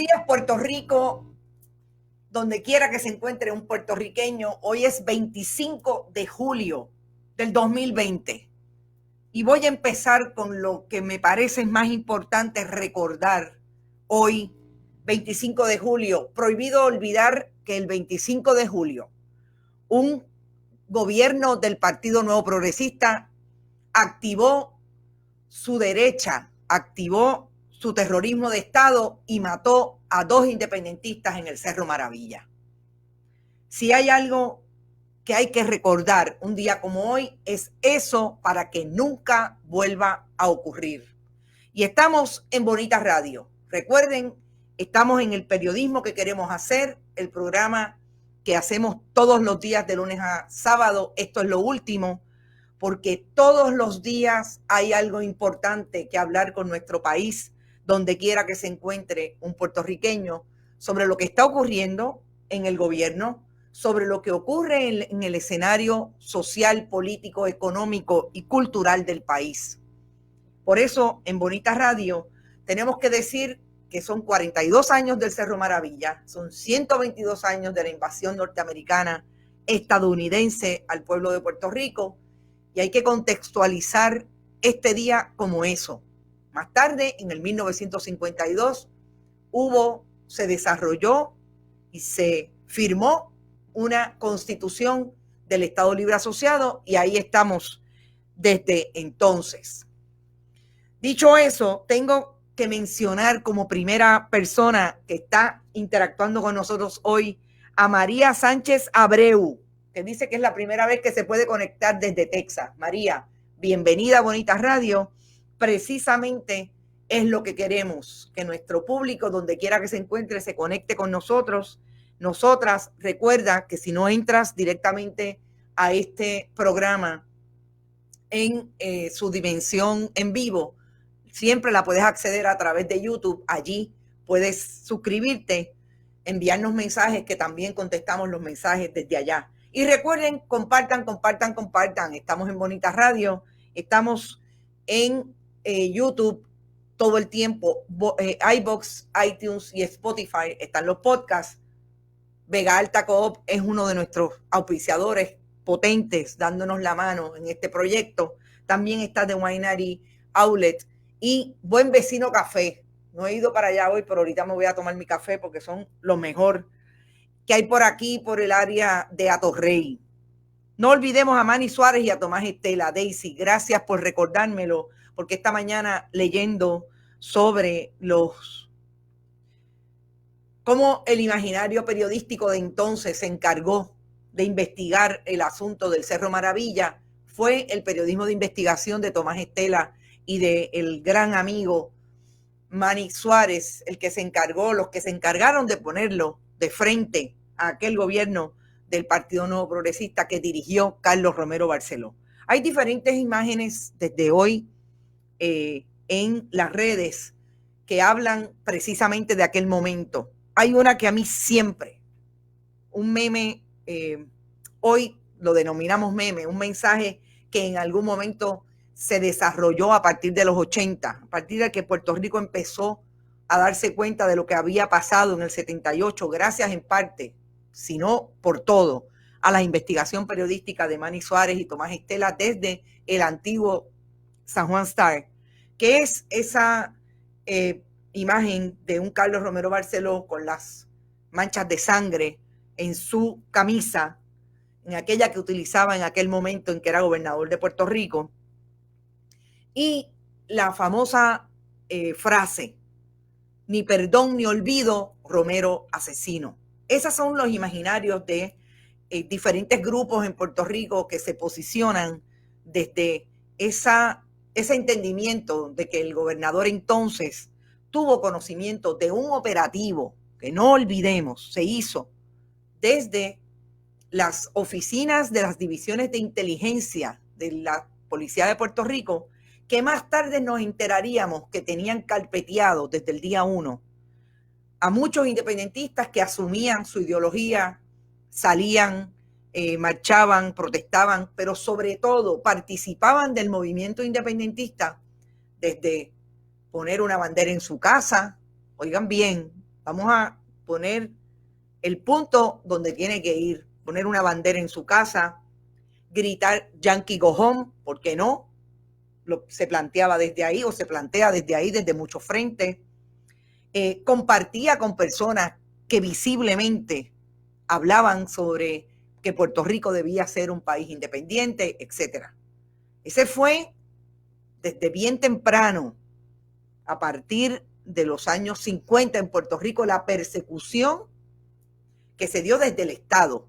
días, Puerto Rico, donde quiera que se encuentre un puertorriqueño. Hoy es 25 de julio del 2020 y voy a empezar con lo que me parece más importante recordar hoy, 25 de julio. Prohibido olvidar que el 25 de julio un gobierno del Partido Nuevo Progresista activó su derecha, activó su terrorismo de Estado y mató a 2 independentistas en el Cerro Maravilla. Si hay algo que hay que recordar un día como hoy, es eso para que nunca vuelva a ocurrir. Y estamos en Bonita Radio. Recuerden, estamos en el periodismo que queremos hacer, el programa que hacemos todos los días de lunes a sábado. Esto es lo último, porque todos los días hay algo importante que hablar con nuestro país, donde quiera que se encuentre un puertorriqueño, sobre lo que está ocurriendo en el gobierno, sobre lo que ocurre en el escenario social, político, económico y cultural del país. Por eso, en Bonita Radio, tenemos que decir que son 42 años del Cerro Maravilla, son 122 años de la invasión norteamericana estadounidense al pueblo de Puerto Rico, y hay que contextualizar este día como eso. Más tarde, en el 1952, se desarrolló y se firmó una constitución del Estado Libre Asociado, y ahí estamos desde entonces. Dicho eso, tengo que mencionar como primera persona que está interactuando con nosotros hoy a María Sánchez Abreu, que dice que es la primera vez que se puede conectar desde Texas. María, bienvenida a Bonita Radio. Precisamente es lo que queremos, que nuestro público, donde quiera que se encuentre, se conecte con nosotros. Nosotras, recuerda que si no entras directamente a este programa en su dimensión en vivo, siempre la puedes acceder a través de YouTube. Allí puedes suscribirte, enviarnos mensajes, que también contestamos los mensajes desde allá. Y recuerden, compartan. Estamos en Bonita Radio, estamos en YouTube todo el tiempo, iVoox, iTunes y Spotify, están los podcasts. Vega Alta Coop es uno de nuestros auspiciadores potentes, dándonos la mano en este proyecto. También está The Winery Outlet y Buen Vecino Café. No he ido para allá hoy, pero ahorita me voy a tomar mi café porque son lo mejor que hay por aquí, por el área de Atorrey. No olvidemos a Manny Suárez y a Tomás Estela. Daisy, gracias por recordármelo, porque esta mañana leyendo sobre cómo el imaginario periodístico de entonces se encargó de investigar el asunto del Cerro Maravilla, fue el periodismo de investigación de Tomás Estela y del gran amigo Manny Suárez, los que se encargaron de ponerlo de frente a aquel gobierno del Partido Nuevo Progresista que dirigió Carlos Romero Barceló. Hay diferentes imágenes desde hoy en las redes que hablan precisamente de aquel momento. Hay una que a mí siempre, un meme, hoy lo denominamos meme, un mensaje que en algún momento se desarrolló a partir de los 80, a partir de que Puerto Rico empezó a darse cuenta de lo que había pasado en el 78, gracias en parte, si no por todo, a la investigación periodística de Manny Suárez y Tomás Estela desde el antiguo San Juan Star, que es esa imagen de un Carlos Romero Barceló con las manchas de sangre en su camisa, en aquella que utilizaba en aquel momento en que era gobernador de Puerto Rico, y la famosa frase, ni perdón ni olvido, Romero asesino. Esos son los imaginarios de diferentes grupos en Puerto Rico que se posicionan desde ese entendimiento de que el gobernador entonces tuvo conocimiento de un operativo que, no olvidemos, se hizo desde las oficinas de las divisiones de inteligencia de la Policía de Puerto Rico, que más tarde nos enteraríamos que tenían carpeteado desde el día 1 a muchos independentistas que asumían su ideología, salían, marchaban, protestaban, pero sobre todo participaban del movimiento independentista desde poner una bandera en su casa, oigan bien, Vamos a poner el punto donde tiene que ir, poner una bandera en su casa, gritar Yankee go home, ¿por qué no? Se planteaba desde ahí o se plantea desde ahí, desde muchos frentes. Compartía con personas que visiblemente hablaban sobre que Puerto Rico debía ser un país independiente, etcétera. Ese fue desde bien temprano, a partir de los años 50 en Puerto Rico, la persecución que se dio desde el Estado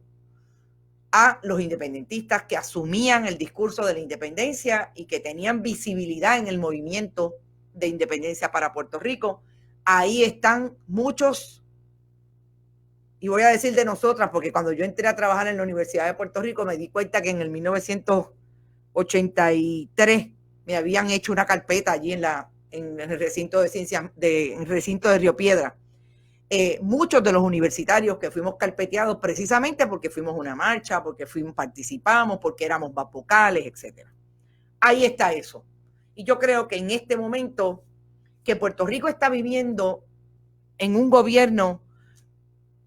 a los independentistas que asumían el discurso de la independencia y que tenían visibilidad en el movimiento de independencia para Puerto Rico. Ahí están muchos, y voy a decir de nosotras, porque cuando yo entré a trabajar en la Universidad de Puerto Rico me di cuenta que en el 1983 me habían hecho una carpeta allí en el recinto de ciencias, en el recinto de Río Piedra. Muchos de los universitarios que fuimos carpeteados precisamente porque fuimos a una marcha, porque participamos, porque éramos vocales, etcétera. Ahí está eso. Y yo creo que en este momento que Puerto Rico está viviendo en un gobierno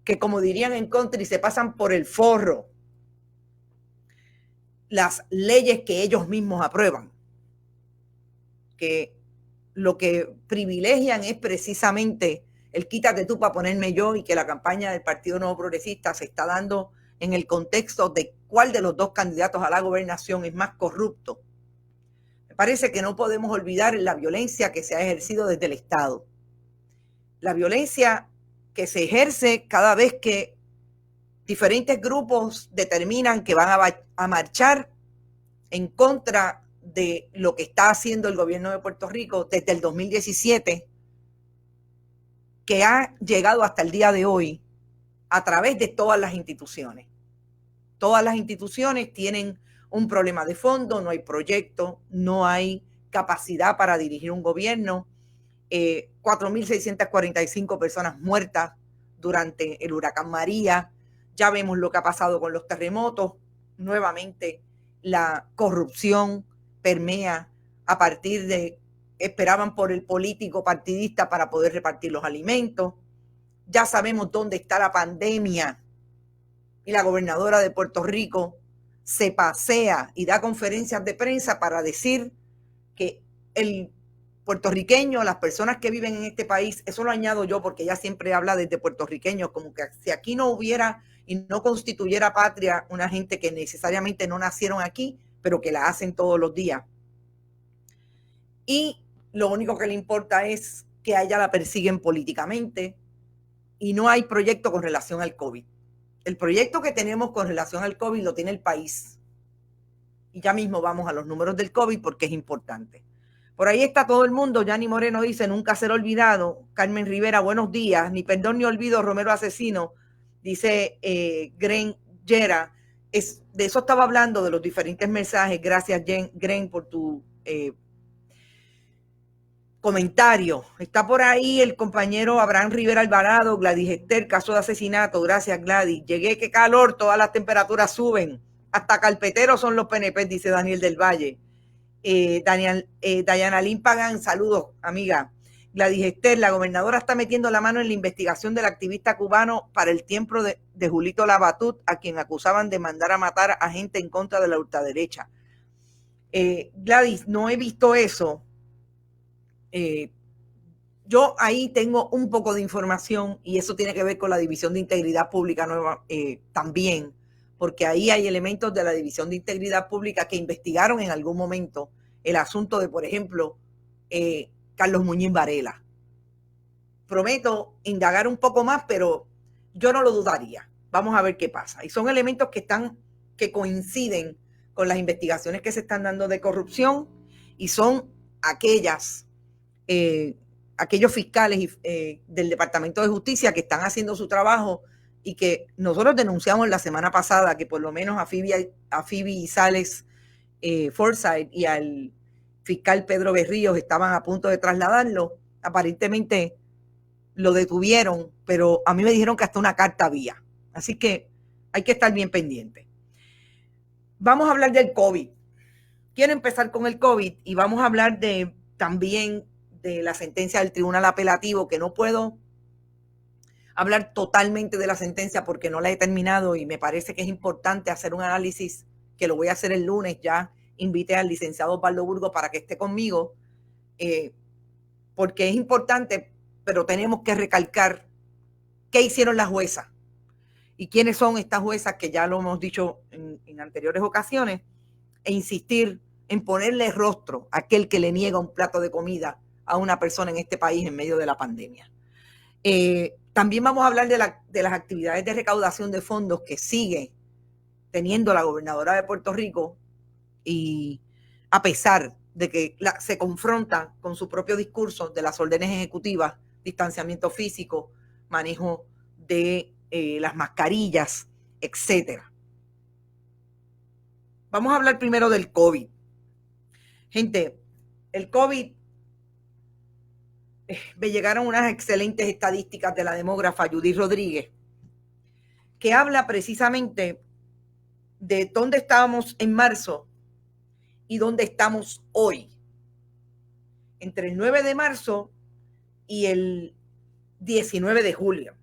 que, como dirían en country, se pasan por el forro las leyes que ellos mismos aprueban, que lo que privilegian es precisamente el quítate tú para ponerme yo, y que la campaña del Partido Nuevo Progresista se está dando en el contexto de cuál de los dos candidatos a la gobernación es más corrupto. Me parece que no podemos olvidar la violencia que se ha ejercido desde el Estado. La violencia que se ejerce cada vez que diferentes grupos determinan que van a marchar en contra de lo que está haciendo el gobierno de Puerto Rico desde el 2017, que ha llegado hasta el día de hoy a través de todas las instituciones. Todas las instituciones tienen un problema de fondo, no hay proyecto, no hay capacidad para dirigir un gobierno. 4.645 personas muertas durante el huracán María. Ya vemos lo que ha pasado con los terremotos. Nuevamente la corrupción permea a partir de, esperaban por el político partidista para poder repartir los alimentos. Ya sabemos dónde está la pandemia y la gobernadora de Puerto Rico se pasea y da conferencias de prensa para decir que el puertorriqueño, las personas que viven en este país, eso lo añado yo porque ella siempre habla desde puertorriqueños, como que si aquí no hubiera y no constituyera patria una gente que necesariamente no nacieron aquí, pero que la hacen todos los días. Y lo único que le importa es que a ella la persiguen políticamente y no hay proyecto con relación al COVID. El proyecto que tenemos con relación al COVID lo tiene el país. Y ya mismo vamos a los números del COVID porque es importante. Por ahí está todo el mundo. Yanni Moreno dice, nunca será olvidado. Carmen Rivera, buenos días. Ni perdón ni olvido, Romero Asesino. Dice Gren Yera. De eso estaba hablando, de los diferentes mensajes. Gracias, Gren, por tu comentario. Está por ahí el compañero Abraham Rivera Alvarado. Gladys Esther, caso de asesinato. Gracias, Gladys. Llegué, qué calor, todas las temperaturas suben. Hasta carpeteros son los PNP, dice Daniel del Valle. Dayana Lin Pagán, saludos, amiga. Gladys Esther, la gobernadora está metiendo la mano en la investigación del activista cubano para el tiempo de Julito Labatut, a quien acusaban de mandar a matar a gente en contra de la ultraderecha. Gladys, no he visto eso. Yo ahí tengo un poco de información y eso tiene que ver con la División de Integridad Pública también, porque ahí hay elementos de la División de Integridad Pública que investigaron en algún momento el asunto de, por ejemplo, Carlos Muñiz Varela. Prometo indagar un poco más, pero yo no lo dudaría. Vamos a ver qué pasa. Y son elementos que coinciden con las investigaciones que se están dando de corrupción y son aquellos fiscales del Departamento de Justicia que están haciendo su trabajo y que nosotros denunciamos la semana pasada que por lo menos a Phoebe Sales Forsyth y al fiscal Pedro Berríos estaban a punto de trasladarlo. Aparentemente lo detuvieron, pero a mí me dijeron que hasta una carta había. Así que hay que estar bien pendiente. Vamos a hablar del COVID. Quiero empezar con el COVID y vamos a hablar también de la sentencia del Tribunal Apelativo, que no puedo hablar totalmente de la sentencia porque no la he terminado y me parece que es importante hacer un análisis que lo voy a hacer el lunes. Ya invité al licenciado Osvaldo Burgos para que esté conmigo, porque es importante, pero tenemos que recalcar qué hicieron las juezas y quiénes son estas juezas, que ya lo hemos dicho en anteriores ocasiones, e insistir en ponerle rostro a aquel que le niega un plato de comida a una persona en este país en medio de la pandemia. También vamos a hablar de las actividades de recaudación de fondos que sigue teniendo la gobernadora de Puerto Rico, y a pesar de que se confronta con su propio discurso de las órdenes ejecutivas, distanciamiento físico, manejo de las mascarillas, etcétera. Vamos a hablar primero del COVID. Gente, el COVID, me llegaron unas excelentes estadísticas de la demógrafa Judith Rodríguez, que habla precisamente de dónde estábamos en marzo y dónde estamos hoy. Entre el 9 de marzo y el 19 de julio.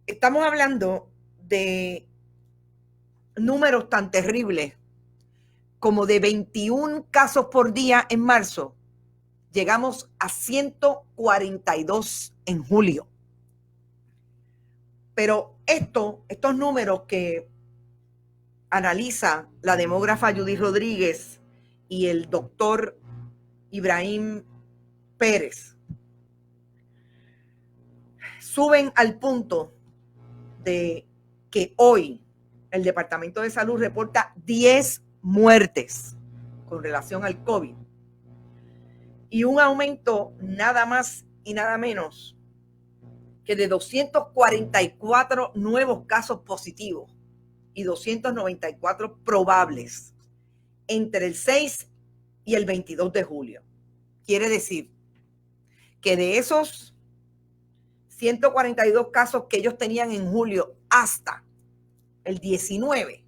Estamos hablando de números tan terribles como de 21 casos por día en marzo. Llegamos a 142 en julio. Pero estos números que analiza la demógrafa Judith Rodríguez y el doctor Ibrahim Pérez suben al punto de que hoy el Departamento de Salud reporta 10 muertes con relación al COVID y un aumento nada más y nada menos que de 244 nuevos casos positivos y 294 probables entre el 6 y el 22 de julio. Quiere decir que de esos 142 casos que ellos tenían en julio hasta el 19,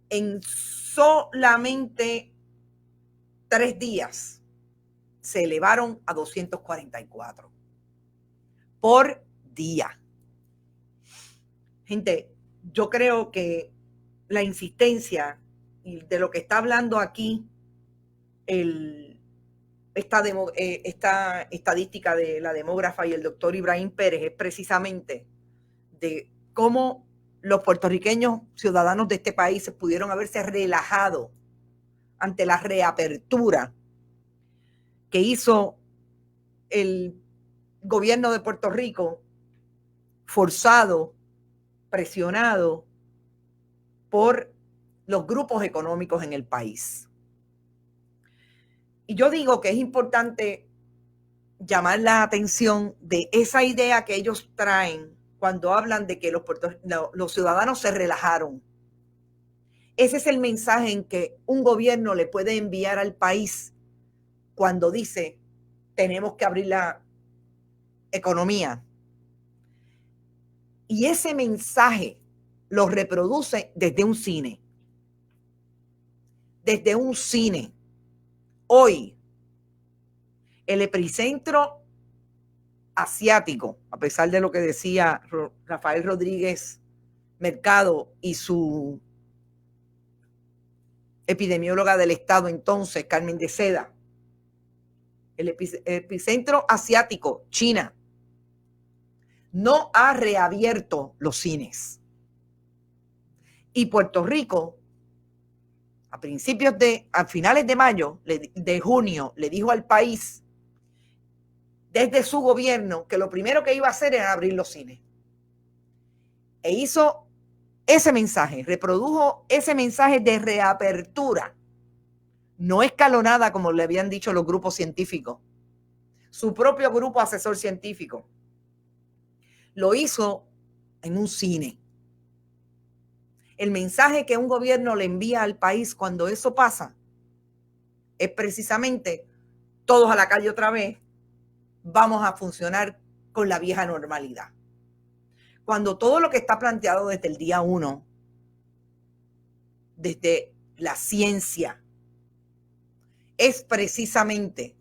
en solamente 3 días se elevaron a 244 por día. Gente, yo creo que la insistencia y de lo que está hablando aquí esta estadística de la demógrafa y el doctor Ibrahim Pérez es precisamente de cómo los puertorriqueños, ciudadanos de este país, se pudieron haberse relajado ante la reapertura que hizo el gobierno de Puerto Rico, forzado, presionado por los grupos económicos en el país. Y yo digo que es importante llamar la atención de esa idea que ellos traen cuando hablan de que los ciudadanos se relajaron. Ese es el mensaje en que un gobierno le puede enviar al país cuando dice tenemos que abrir la economía. Y ese mensaje lo reproduce desde un cine. Desde un cine. Hoy, el epicentro asiático, a pesar de lo que decía Rafael Rodríguez Mercado y su epidemióloga del estado entonces, Carmen de Seda, el epicentro asiático, China, no ha reabierto los cines. Y Puerto Rico, a finales de mayo, de junio, le dijo al país, desde su gobierno, que lo primero que iba a hacer era abrir los cines. E hizo ese mensaje, reprodujo ese mensaje de reapertura, no escalonada como le habían dicho los grupos científicos, su propio grupo asesor científico. Lo hizo en un cine. El mensaje que un gobierno le envía al país cuando eso pasa es precisamente todos a la calle otra vez, vamos a funcionar con la vieja normalidad. Cuando todo lo que está planteado desde el día 1, desde la ciencia, es precisamente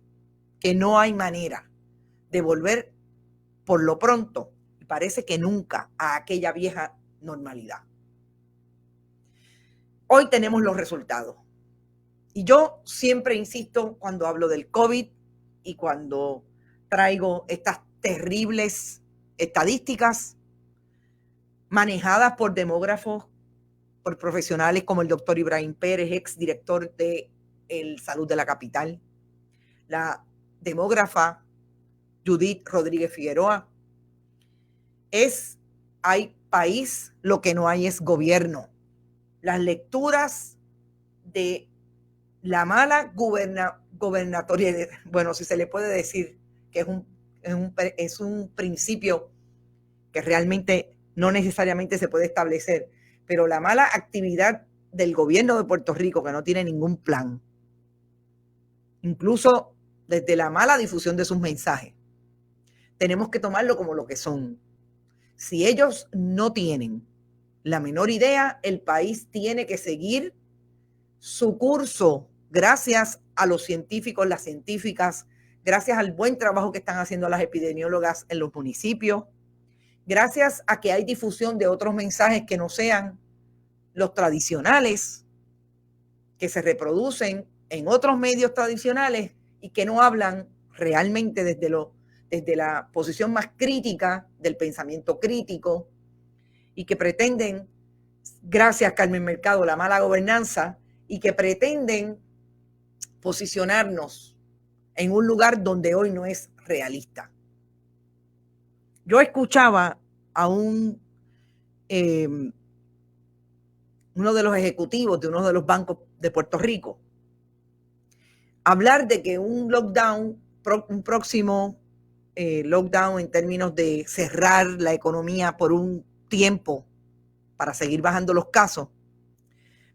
que no hay manera de volver por lo pronto, y parece que nunca, a aquella vieja normalidad. Hoy tenemos los resultados. Y yo siempre insisto cuando hablo del COVID y cuando traigo estas terribles estadísticas manejadas por demógrafos, por profesionales como el doctor Ibrahim Pérez, exdirector de Salud de la Capital, la demógrafa Judith Rodríguez Figueroa. Hay país, lo que no hay es gobierno. Las lecturas de la mala gobernatoriedad, bueno, si se le puede decir que es un principio que realmente no necesariamente se puede establecer, pero la mala actividad del gobierno de Puerto Rico, que no tiene ningún plan, incluso desde la mala difusión de sus mensajes, tenemos que tomarlo como lo que son. Si ellos no tienen la menor idea, el país tiene que seguir su curso gracias a los científicos, las científicas, gracias al buen trabajo que están haciendo las epidemiólogas en los municipios, gracias a que hay difusión de otros mensajes que no sean los tradicionales, que se reproducen en otros medios tradicionales y que no hablan realmente desde la posición más crítica del pensamiento crítico y que pretenden, gracias Carmen Mercado, la mala gobernanza, y que pretenden posicionarnos en un lugar donde hoy no es realista. Yo escuchaba a uno de los ejecutivos de uno de los bancos de Puerto Rico hablar de que un próximo lockdown en términos de cerrar la economía por un tiempo para seguir bajando los casos,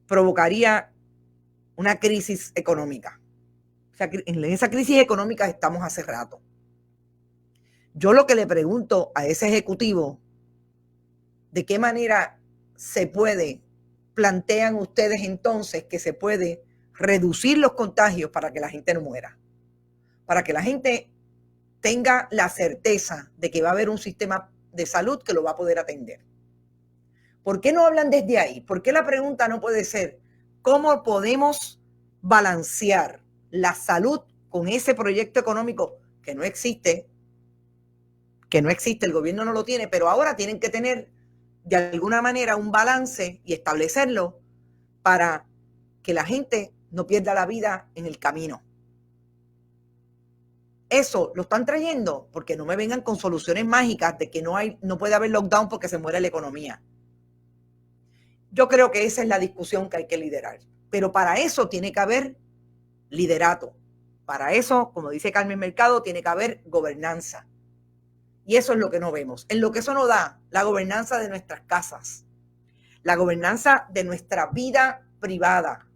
provocaría una crisis económica. O sea, en esa crisis económica estamos hace rato. Yo lo que le pregunto a ese ejecutivo, ¿de qué manera plantean ustedes entonces que se puede reducir los contagios para que la gente no muera? Para que la gente tenga la certeza de que va a haber un sistema de salud que lo va a poder atender. ¿Por qué no hablan desde ahí? ¿Por qué la pregunta no puede ser cómo podemos balancear la salud con ese proyecto económico que no existe, el gobierno no lo tiene, pero ahora tienen que tener de alguna manera un balance y establecerlo para que la gente no pierda la vida en el camino? Eso lo están trayendo porque no me vengan con soluciones mágicas de que no puede haber lockdown porque se muere la economía. Yo creo que esa es la discusión que hay que liderar. Pero para eso tiene que haber liderato. Para eso, como dice Carmen Mercado, tiene que haber gobernanza. Y eso es lo que no vemos. En lo que eso no da, la gobernanza de nuestras casas, la gobernanza de nuestra vida privada,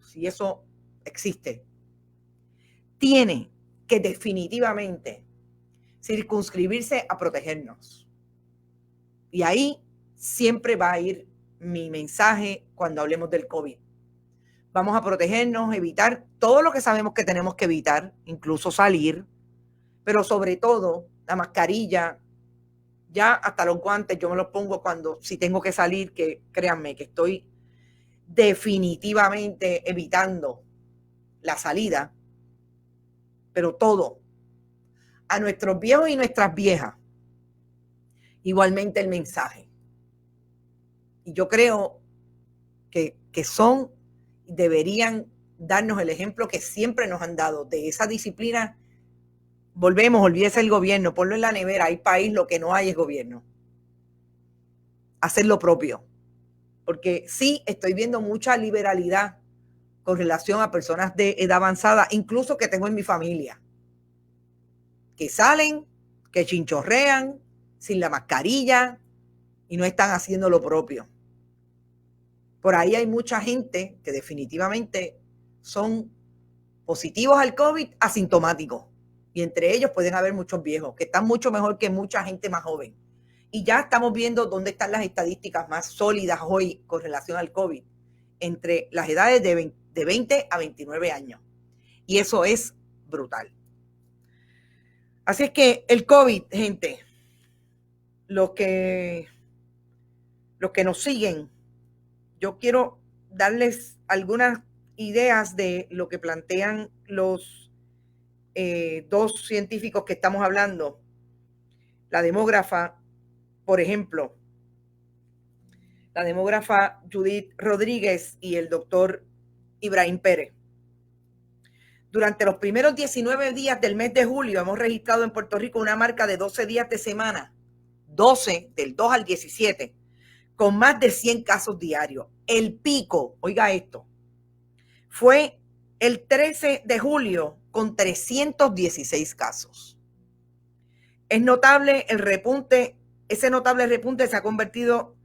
si eso existe, tiene que definitivamente circunscribirse a protegernos. Y ahí siempre va a ir mi mensaje cuando hablemos del COVID. Vamos a protegernos, evitar todo lo que sabemos que tenemos que evitar, incluso salir, pero sobre todo la mascarilla, ya hasta los guantes yo me los pongo si tengo que salir, que créanme que estoy definitivamente evitando la salida, pero todo, a nuestros viejos y nuestras viejas, igualmente el mensaje. Y yo creo que deberían darnos el ejemplo que siempre nos han dado de esa disciplina. Olvídese el gobierno, ponlo en la nevera, hay país, lo que no hay es gobierno. Hacer lo propio. Porque sí, estoy viendo mucha liberalidad con relación a personas de edad avanzada, incluso que tengo en mi familia, que salen, que chinchorrean sin la mascarilla y no están haciendo lo propio. Por ahí hay mucha gente que definitivamente son positivos al COVID, asintomáticos. Y entre ellos pueden haber muchos viejos que están mucho mejor que mucha gente más joven. Y ya estamos viendo dónde están las estadísticas más sólidas hoy con relación al COVID, entre las edades de 20 a 29 años. Y eso es brutal. Así es que el COVID, gente, los que nos siguen, yo quiero darles algunas ideas de lo que plantean los dos científicos que estamos hablando. La demógrafa, por ejemplo, la demógrafa Judith Rodríguez y el doctor Ibrahim Pérez. Durante los primeros 19 días del mes de julio hemos registrado en Puerto Rico una marca de 12 días de semana, 12 del 2 al 17, con más de 100 casos diarios. El pico, oiga esto, fue el 13 de julio con 316 casos. Es notable el repunte, ese notable repunte ha convertido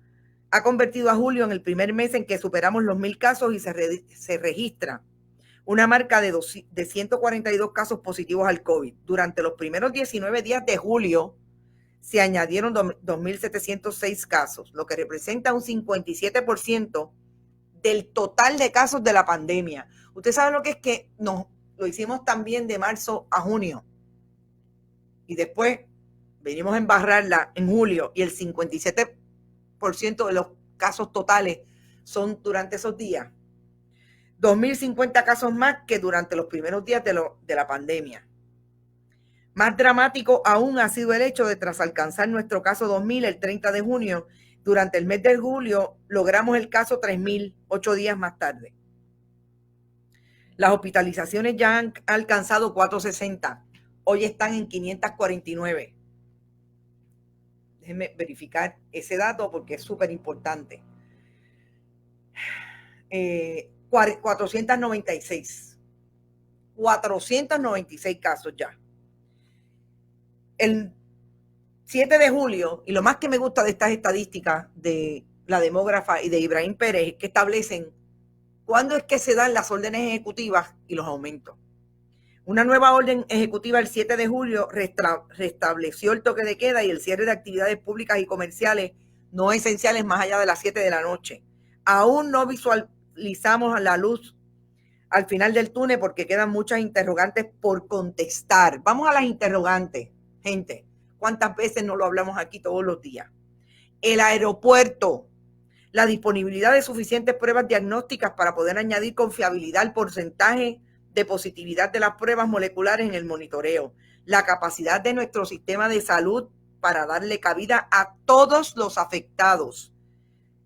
a julio en el primer mes en que superamos los 1,000 casos y se registra una marca de 142 casos positivos al COVID. Durante los primeros 19 días de julio se añadieron 2,706 casos, lo que representa un 57% del total de casos de la pandemia. Usted sabe lo que es que lo hicimos también de marzo a junio y después venimos a embarrarla en julio y el 57% de los casos totales son durante esos días. 2,050 casos más que durante los primeros días de la pandemia. Más dramático aún ha sido el hecho de, tras alcanzar nuestro caso 2,000 el 30 de junio, durante el mes de julio logramos el caso 3,000 8 días más tarde. Las hospitalizaciones ya han alcanzado 460. Hoy están en 549. Déjenme verificar ese dato porque es súper importante. 496 casos ya. El 7 de julio, y lo más que me gusta de estas estadísticas de la demógrafa y de Ibrahim Pérez es que establecen cuándo es que se dan las órdenes ejecutivas y los aumentos. Una nueva orden ejecutiva el 7 de julio restableció el toque de queda y el cierre de actividades públicas y comerciales no esenciales más allá de las 7 de la noche. Aún no visualizamos la luz al final del túnel porque quedan muchas interrogantes por contestar. Vamos a las interrogantes, gente. ¿Cuántas veces no lo hablamos aquí todos los días? El aeropuerto, la disponibilidad de suficientes pruebas diagnósticas para poder añadir confiabilidad al porcentaje de positividad de las pruebas moleculares en el monitoreo, la capacidad de nuestro sistema de salud para darle cabida a todos los afectados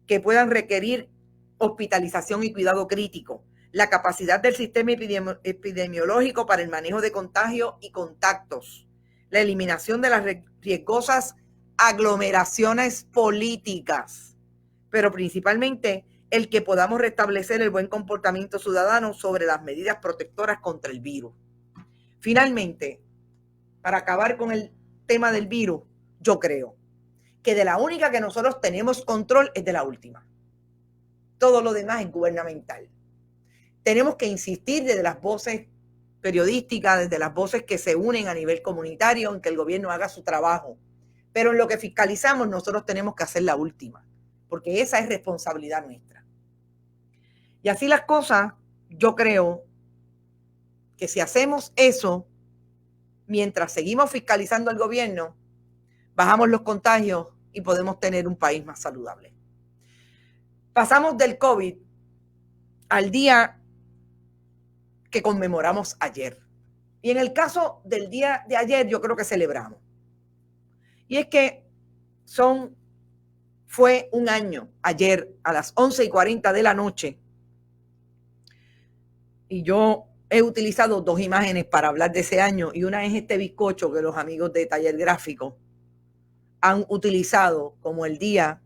que puedan requerir hospitalización y cuidado crítico, la capacidad del sistema epidemiológico para el manejo de contagios y contactos, la eliminación de las riesgosas aglomeraciones políticas, pero principalmente el que podamos restablecer el buen comportamiento ciudadano sobre las medidas protectoras contra el virus. Finalmente, para acabar con el tema del virus, yo creo que de la única que nosotros tenemos control es de la última. Todo lo demás es gubernamental. Tenemos que insistir desde las voces periodísticas, desde las voces que se unen a nivel comunitario en que el gobierno haga su trabajo. Pero en lo que fiscalizamos nosotros tenemos que hacer la última, porque esa es responsabilidad nuestra. Y así las cosas, yo creo que si hacemos eso, mientras seguimos fiscalizando al gobierno, bajamos los contagios y podemos tener un país más saludable. Pasamos del COVID al día que conmemoramos ayer. Y en el caso del día de ayer, yo creo que celebramos. Y es que fue un año ayer a las 11:40 de la noche. Y yo he utilizado dos imágenes para hablar de ese año. Y una es este bizcocho que los amigos de Taller Gráfico han utilizado como el día,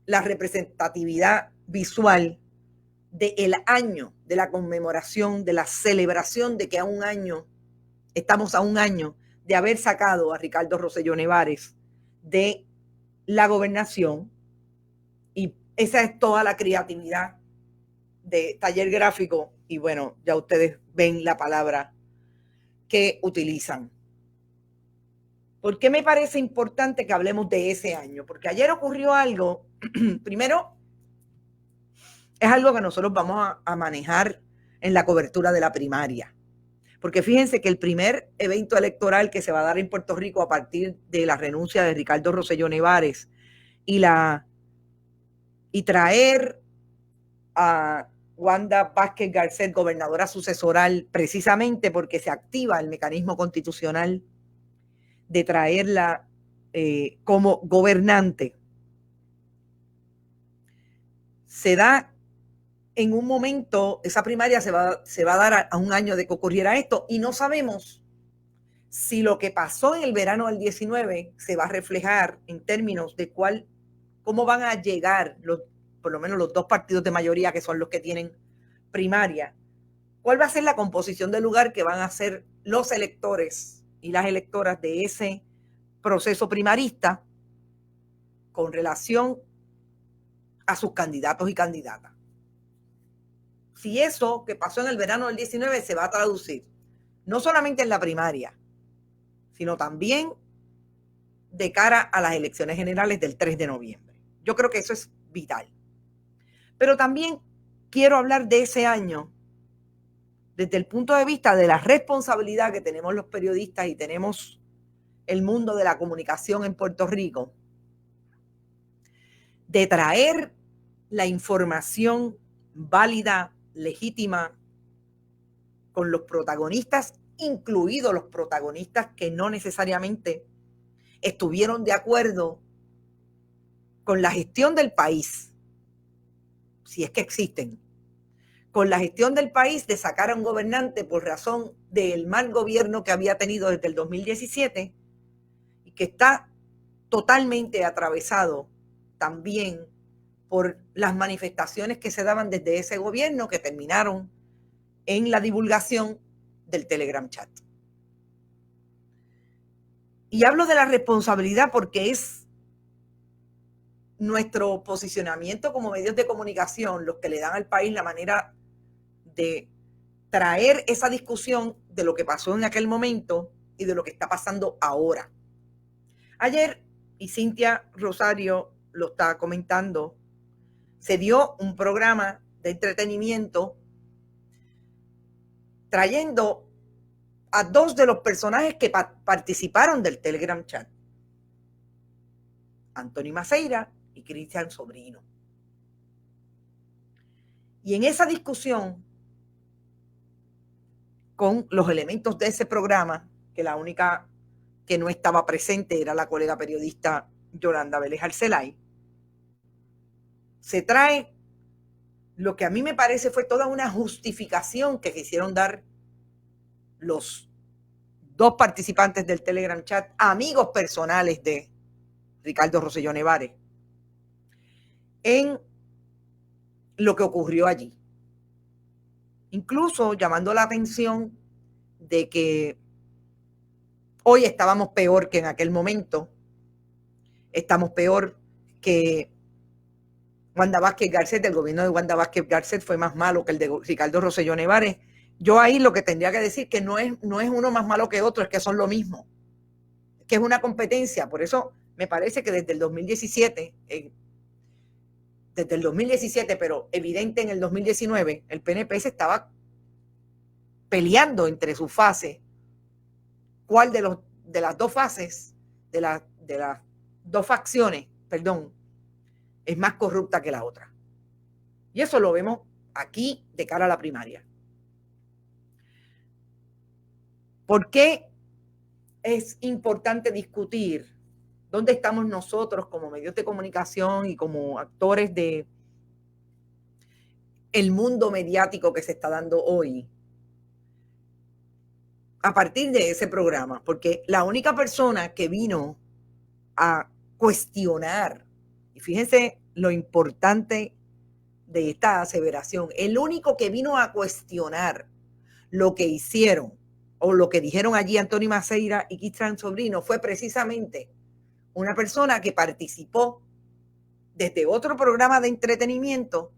la representatividad visual del año, de la conmemoración, de la celebración de que estamos a un año de haber sacado a Ricardo Rosselló Nevares de la gobernación. Y esa es toda la creatividad de Taller Gráfico. Y bueno, ya ustedes ven la palabra que utilizan. ¿Por qué me parece importante que hablemos de ese año? Porque ayer ocurrió algo, primero, es algo que nosotros vamos a manejar en la cobertura de la primaria. Porque fíjense que el primer evento electoral que se va a dar en Puerto Rico a partir de la renuncia de Ricardo Rosselló Nevares y traer a Wanda Vázquez Garcet, gobernadora sucesoral, precisamente porque se activa el mecanismo constitucional de traerla como gobernante, se da en un momento, esa primaria se va a dar a un año de que ocurriera esto, y no sabemos si lo que pasó en el verano del 19 se va a reflejar en términos de cómo van a llegar por lo menos los dos partidos de mayoría, que son los que tienen primaria, cuál va a ser la composición del lugar que van a ser los electores y las electoras de ese proceso primarista con relación a sus candidatos y candidatas. Si eso que pasó en el verano del 19 se va a traducir no solamente en la primaria, sino también de cara a las elecciones generales del 3 de noviembre. Yo creo que eso es vital. Pero también quiero hablar de ese año desde el punto de vista de la responsabilidad que tenemos los periodistas y tenemos el mundo de la comunicación en Puerto Rico, de traer la información válida, legítima, con los protagonistas, incluidos los protagonistas que no necesariamente estuvieron de acuerdo con la gestión del país, si es que existen, con la gestión del país de sacar a un gobernante por razón del mal gobierno que había tenido desde el 2017 y que está totalmente atravesado también por las manifestaciones que se daban desde ese gobierno que terminaron en la divulgación del Telegram chat. Y hablo de la responsabilidad porque es nuestro posicionamiento como medios de comunicación los que le dan al país la manera de traer esa discusión de lo que pasó en aquel momento y de lo que está pasando ahora. Ayer, y Cintia Rosario lo está comentando, se dio un programa de entretenimiento trayendo a dos de los personajes que participaron del Telegram chat, Anthony Maceira y Cristian Sobrino. Y en esa discusión, con los elementos de ese programa, que la única que no estaba presente era la colega periodista Yolanda Vélez Arcelay, se trae lo que a mí me parece fue toda una justificación que quisieron dar los dos participantes del Telegram chat, amigos personales de Ricardo Rosselló Nevares, en lo que ocurrió allí. Incluso llamando la atención de que hoy estábamos peor que en aquel momento, estamos peor que Wanda Vázquez Garcet, el gobierno de Wanda Vázquez Garcet fue más malo que el de Ricardo Rosselló Nevares. Yo ahí lo que tendría que decir que no es uno más malo que otro, es que son lo mismo, que es una competencia. Por eso me parece que desde el 2017, pero evidente en el 2019, el PNP se estaba peleando entre sus fases, cuál de las dos fases, de las dos facciones, es más corrupta que la otra. Y eso lo vemos aquí de cara a la primaria. ¿Por qué es importante discutir dónde estamos nosotros como medios de comunicación y como actores de el mundo mediático que se está dando hoy a partir de ese programa? Porque la única persona que vino a cuestionar, y fíjense lo importante de esta aseveración, el único que vino a cuestionar lo que hicieron o lo que dijeron allí Anthony Maceira y Cristian Sobrino fue precisamente una persona que participó desde otro programa de entretenimiento,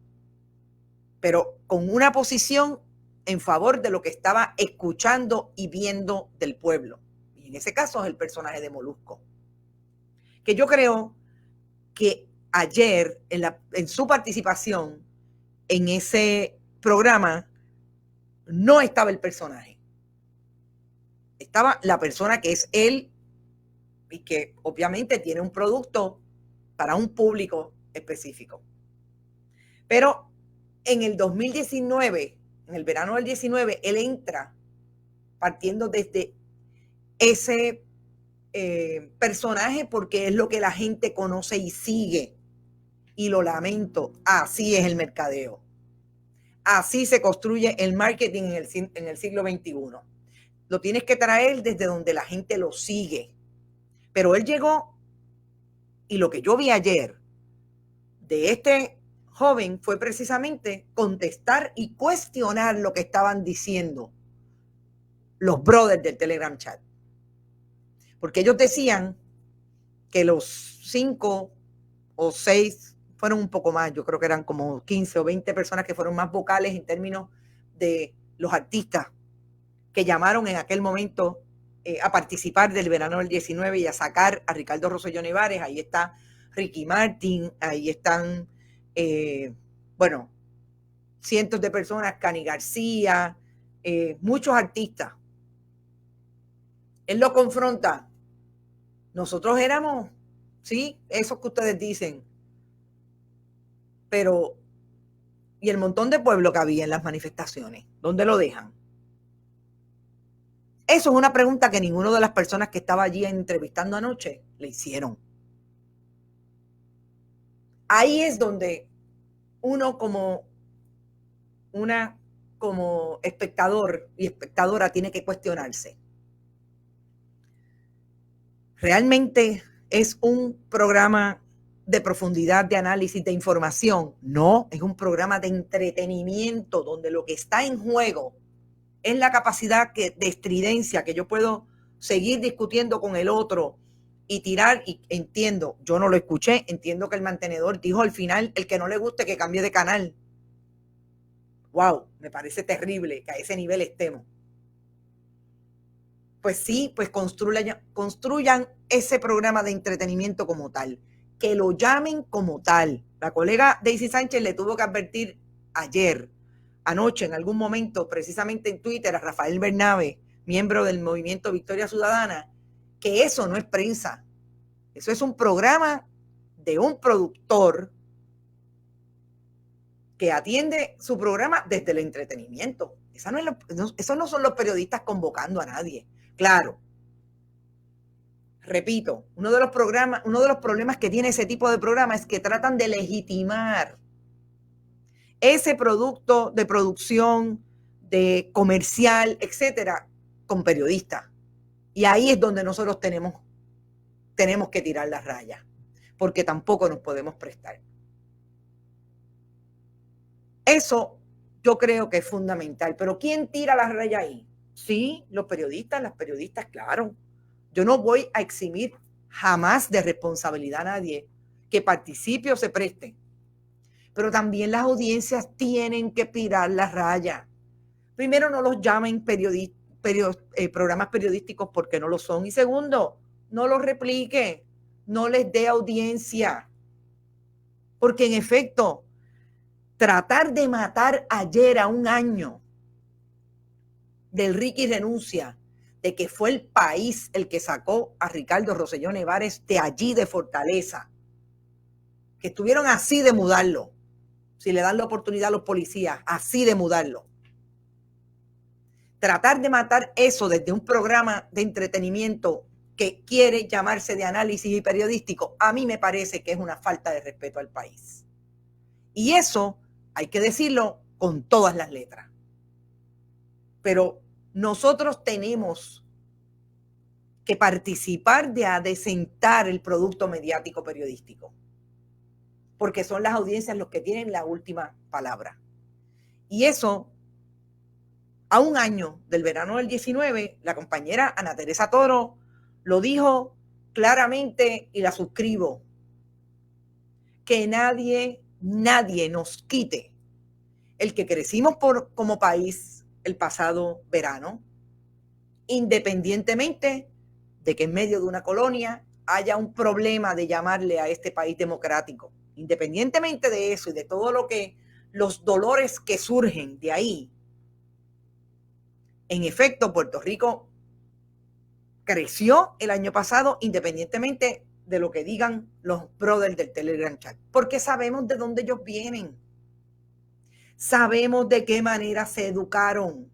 pero con una posición en favor de lo que estaba escuchando y viendo del pueblo. Y en ese caso es el personaje de Molusco, que yo creo que ayer en su participación en ese programa no estaba el personaje. estaba la persona que es él y que obviamente tiene un producto para un público específico. Pero en el 2019, en el verano del 19, él entra partiendo desde ese personaje porque es lo que la gente conoce y sigue. Y lo lamento, así es el mercadeo. Así se construye el marketing en el siglo XXI. Lo tienes que traer desde donde la gente lo sigue. Pero él llegó y lo que yo vi ayer de este joven fue precisamente contestar y cuestionar lo que estaban diciendo los brothers del Telegram chat. Porque ellos decían que los 5 o 6 fueron un poco más, yo creo que eran como 15 o 20 personas que fueron más vocales en términos de los artistas que llamaron en aquel momento a participar del verano del 19 y a sacar a Ricardo Rosselló Nevares. Ahí está Ricky Martin, ahí están, bueno, cientos de personas, Cani García, muchos artistas. Él lo confronta. Nosotros éramos, sí, esos que ustedes dicen, pero ¿y el montón de pueblo que había en las manifestaciones? ¿Dónde lo dejan? Eso es una pregunta que ninguna de las personas que estaba allí entrevistando anoche le hicieron. Ahí es donde uno como espectador y espectadora tiene que cuestionarse. ¿Realmente es un programa de profundidad, de análisis, de información? No, es un programa de entretenimiento donde lo que está en juego es la capacidad de estridencia que yo puedo seguir discutiendo con el otro y tirar, y entiendo, yo no lo escuché, entiendo que el mantenedor dijo al final, el que no le guste que cambie de canal. Wow, me parece terrible que a ese nivel estemos. Pues sí, pues construyan ese programa de entretenimiento como tal, que lo llamen como tal. La colega Daisy Sánchez le tuvo que advertir anoche, en algún momento, precisamente en Twitter, a Rafael Bernabe, miembro del movimiento Victoria Ciudadana, que eso no es prensa. Eso es un programa de un productor que atiende su programa desde el entretenimiento. Esos no son los periodistas convocando a nadie. Claro, repito, uno de los problemas que tiene ese tipo de programa es que tratan de legitimar ese producto de producción, de comercial, etcétera, con periodistas. Y ahí es donde nosotros tenemos que tirar las rayas, porque tampoco nos podemos prestar. Eso yo creo que es fundamental. Pero ¿quién tira las rayas ahí? Sí, los periodistas, las periodistas, claro. Yo no voy a eximir jamás de responsabilidad a nadie que participe o se preste. Pero también las audiencias tienen que tirar la raya. Primero, no los llamen programas periodísticos porque no lo son. Y segundo, no los replique, no les dé audiencia. Porque en efecto, tratar de matar ayer a un año del Ricky renuncia, de que fue el país el que sacó a Ricardo Rosselló Nevares de allí, de Fortaleza, que estuvieron así de mudarlo, si le dan la oportunidad a los policías, así de mudarlo. Tratar de matar eso desde un programa de entretenimiento que quiere llamarse de análisis y periodístico, a mí me parece que es una falta de respeto al país. Y eso hay que decirlo con todas las letras. Pero nosotros tenemos que participar de adecentar el producto mediático periodístico, porque son las audiencias los que tienen la última palabra. Y eso, a un año del verano del 19, la compañera Ana Teresa Toro lo dijo claramente y la suscribo, que nadie nos quite el que crecimos como país el pasado verano, independientemente de que en medio de una colonia haya un problema de llamarle a este país democrático. Independientemente de eso y de todo los dolores que surgen de ahí, en efecto, Puerto Rico creció el año pasado independientemente de lo que digan los brothers del Telegram Chat, porque sabemos de dónde ellos vienen, sabemos de qué manera se educaron,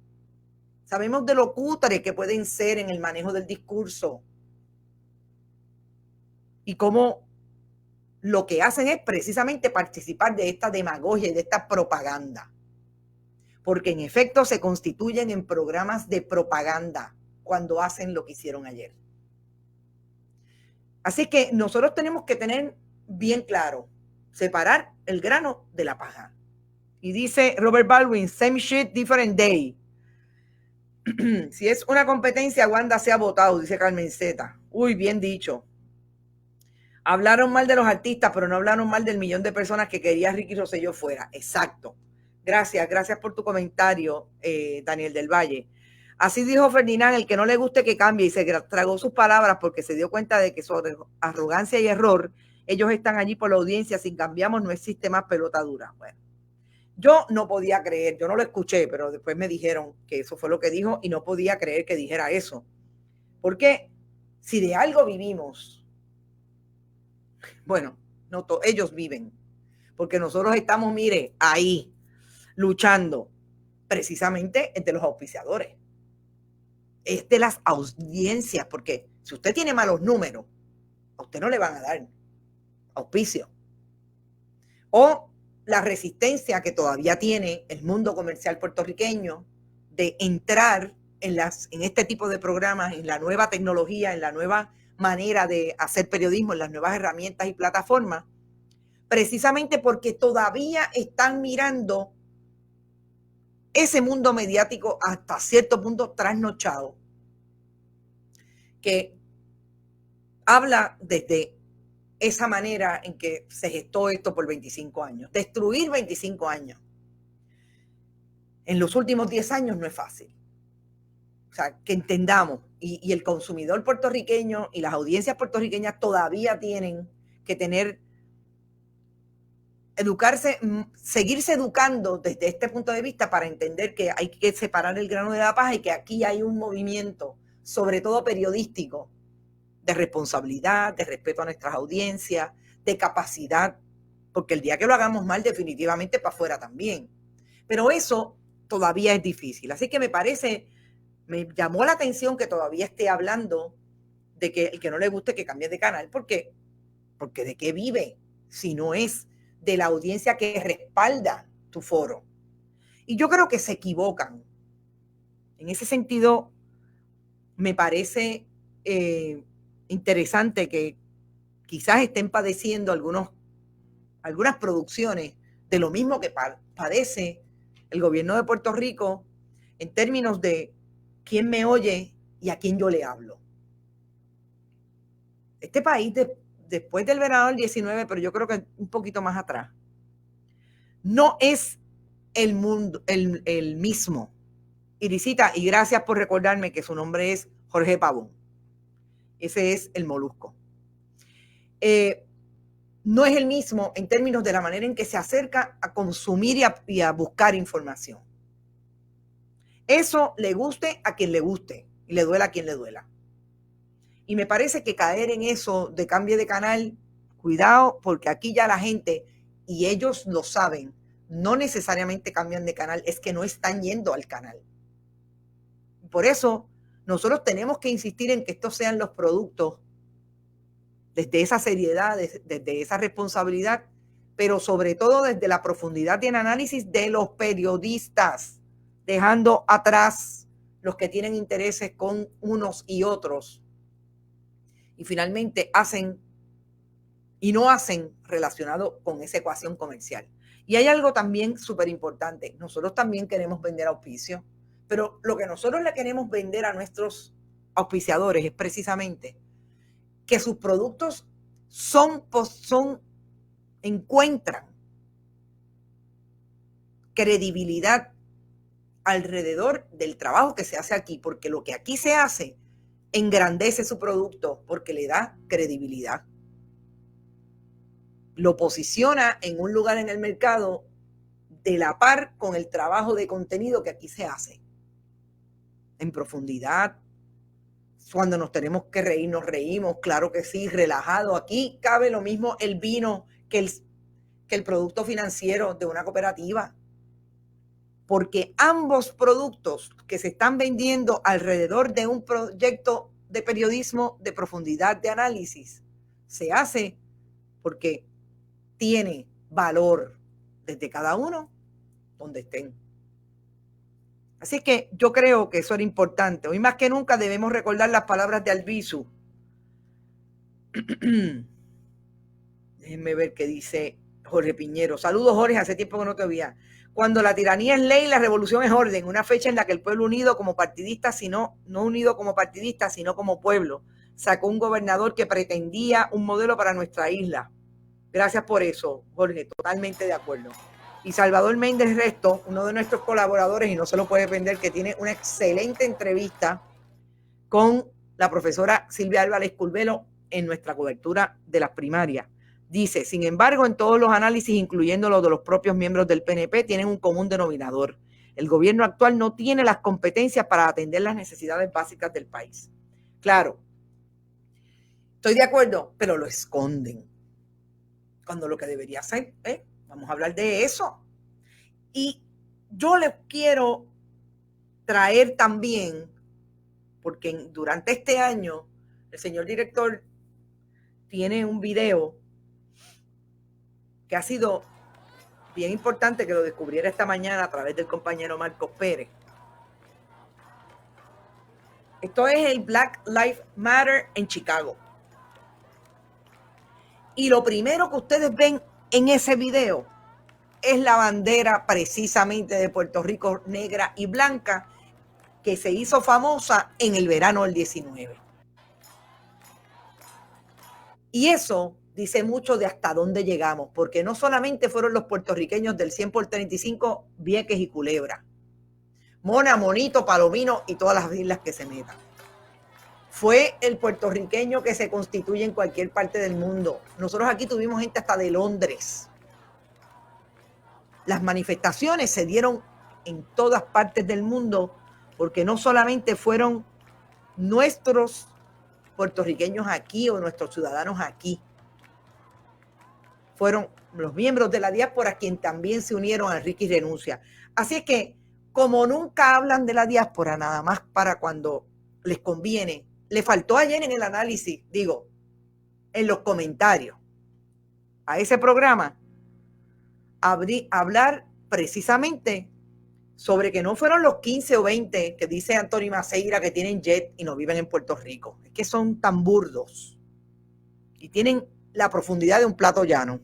sabemos de lo cutre que pueden ser en el manejo del discurso y cómo lo que hacen es precisamente participar de esta demagogia y de esta propaganda, porque en efecto se constituyen en programas de propaganda cuando hacen lo que hicieron ayer. Así que nosotros tenemos que tener bien claro, separar el grano de la paja. Y dice Robert Baldwin, same shit, different day. Si es una competencia, Wanda se ha votado, dice Carmen Zeta. Uy, bien dicho. Hablaron mal de los artistas, pero no hablaron mal del millón de personas que quería Ricky Rosselló fuera. Exacto. Gracias por tu comentario, Daniel del Valle. Así dijo Ferdinand, el que no le guste que cambie, y se tragó sus palabras porque se dio cuenta de que sobre arrogancia y error, ellos están allí por la audiencia, si cambiamos no existe más pelota dura. Bueno, yo no podía creer, yo no lo escuché, pero después me dijeron que eso fue lo que dijo y no podía creer que dijera eso. Porque si de algo vivimos, bueno, no ellos viven, porque nosotros estamos, mire, ahí, luchando precisamente entre los auspiciadores. Es de las audiencias, porque si usted tiene malos números, a usted no le van a dar auspicio. O la resistencia que todavía tiene el mundo comercial puertorriqueño de entrar en este tipo de programas, en la nueva tecnología, en la nueva manera de hacer periodismo, en las nuevas herramientas y plataformas, precisamente porque todavía están mirando ese mundo mediático hasta cierto punto trasnochado, que habla desde esa manera en que se gestó esto por 25 años. Destruir 25 años en los últimos 10 años no es fácil. O sea, que entendamos, y el consumidor puertorriqueño y las audiencias puertorriqueñas todavía tienen que educarse, seguirse educando desde este punto de vista para entender que hay que separar el grano de la paja y que aquí hay un movimiento, sobre todo periodístico, de responsabilidad, de respeto a nuestras audiencias, de capacidad, porque el día que lo hagamos mal definitivamente para afuera también. Pero eso todavía es difícil. Así que me llamó la atención que todavía esté hablando de que el que no le guste que cambie de canal, porque ¿de qué vive si no es de la audiencia que respalda tu foro? Y yo creo que se equivocan. En ese sentido, me parece interesante que quizás estén padeciendo algunas producciones de lo mismo que padece el gobierno de Puerto Rico en términos de quién me oye y a quién yo le hablo. Este país, después del verano del 19, pero yo creo que un poquito más atrás, no es el mundo, el mismo. Irisita, y gracias por recordarme que su nombre es Jorge Pavón. Ese es el Molusco. No es el mismo en términos de la manera en que se acerca a consumir y a buscar información. Eso le guste a quien le guste y le duela a quien le duela. Y me parece que caer en eso de cambio de canal, cuidado, porque aquí ya la gente, y ellos lo saben, no necesariamente cambian de canal, es que no están yendo al canal. Por eso nosotros tenemos que insistir en que estos sean los productos desde esa seriedad, desde esa responsabilidad, pero sobre todo desde la profundidad y el análisis de los periodistas, dejando atrás los que tienen intereses con unos y otros y finalmente hacen y no hacen relacionado con esa ecuación comercial. Y hay algo también súper importante, nosotros también queremos vender auspicio, pero lo que nosotros le queremos vender a nuestros auspiciadores es precisamente que sus productos encuentran credibilidad alrededor del trabajo que se hace aquí, porque lo que aquí se hace engrandece su producto porque le da credibilidad. Lo posiciona en un lugar en el mercado de la par con el trabajo de contenido que aquí se hace. En profundidad, Cuando nos tenemos que reír, nos reímos, claro que sí, relajado. Aquí cabe lo mismo el vino que el producto financiero de una cooperativa. Porque ambos productos que se están vendiendo alrededor de un proyecto de periodismo de profundidad de análisis se hace porque tiene valor desde cada uno donde estén. Así que yo creo que eso era importante. Hoy más que nunca debemos recordar las palabras de Albizu. Déjenme ver qué dice Jorge Piñero. Saludos, Jorge, hace tiempo que no te veía. Cuando la tiranía es ley, la revolución es orden. Una fecha en la que el pueblo unido como partidista, no unido como partidista, sino como pueblo, sacó un gobernador que pretendía un modelo para nuestra isla. Gracias por eso, Jorge, totalmente de acuerdo. Y Salvador Méndez Resto, uno de nuestros colaboradores, y no se lo puede perder, que tiene una excelente entrevista con la profesora Silvia Álvarez Curvelo en nuestra cobertura de las primarias. Dice, sin embargo, en todos los análisis, incluyendo los de los propios miembros del PNP, tienen un común denominador. El gobierno actual no tiene las competencias para atender las necesidades básicas del país. Claro, estoy de acuerdo, pero lo esconden. Cuando lo que debería ser, vamos a hablar de eso. Y yo les quiero traer también, porque durante este año el señor director tiene un video que ha sido bien importante que lo descubriera esta mañana a través del compañero Marcos Pérez. Esto es el Black Lives Matter en Chicago. Y lo primero que ustedes ven en ese video es la bandera precisamente de Puerto Rico negra y blanca que se hizo famosa en el verano del 19. Y eso dice mucho de hasta dónde llegamos, porque no solamente fueron los puertorriqueños del 100 por 35, Vieques y Culebra, Mona, Monito, Palomino y todas las islas que se metan. Fue el puertorriqueño que se constituye en cualquier parte del mundo. Nosotros aquí tuvimos gente hasta de Londres. Las manifestaciones se dieron en todas partes del mundo porque no solamente fueron nuestros puertorriqueños aquí o nuestros ciudadanos aquí, fueron los miembros de la diáspora quienes también se unieron a Ricky Renuncia. Así es que, como nunca hablan de la diáspora, nada más para cuando les conviene, le faltó ayer en el análisis, digo, en los comentarios a ese programa, hablar precisamente sobre que no fueron los 15 o 20 que dice Anthony Maceira que tienen jet y no viven en Puerto Rico. Es que son tan burdos y tienen la profundidad de un plato llano.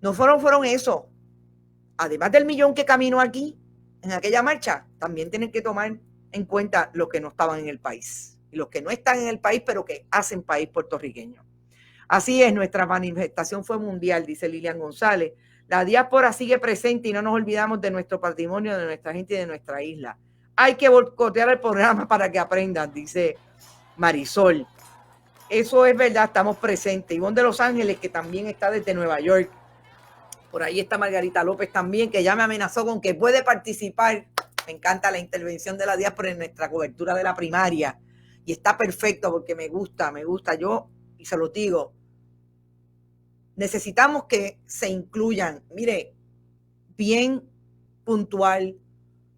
No fueron eso. Además del millón que caminó aquí, en aquella marcha, también tienen que tomar en cuenta los que no estaban en el país. Y los que no están en el país, pero que hacen país puertorriqueño. Así es, nuestra manifestación fue mundial, dice Lilian González. La diáspora sigue presente y no nos olvidamos de nuestro patrimonio, de nuestra gente y de nuestra isla. Hay que boicotear el programa para que aprendan, dice Marisol. Eso es verdad, estamos presentes. Ivonne de Los Ángeles, que también está desde Nueva York. Por ahí está Margarita López también, que ya me amenazó con que puede participar. Me encanta la intervención de la diáspora en nuestra cobertura de la primaria. Y está perfecto porque me gusta. Yo, y se lo digo, necesitamos que se incluyan. Mire, bien puntual,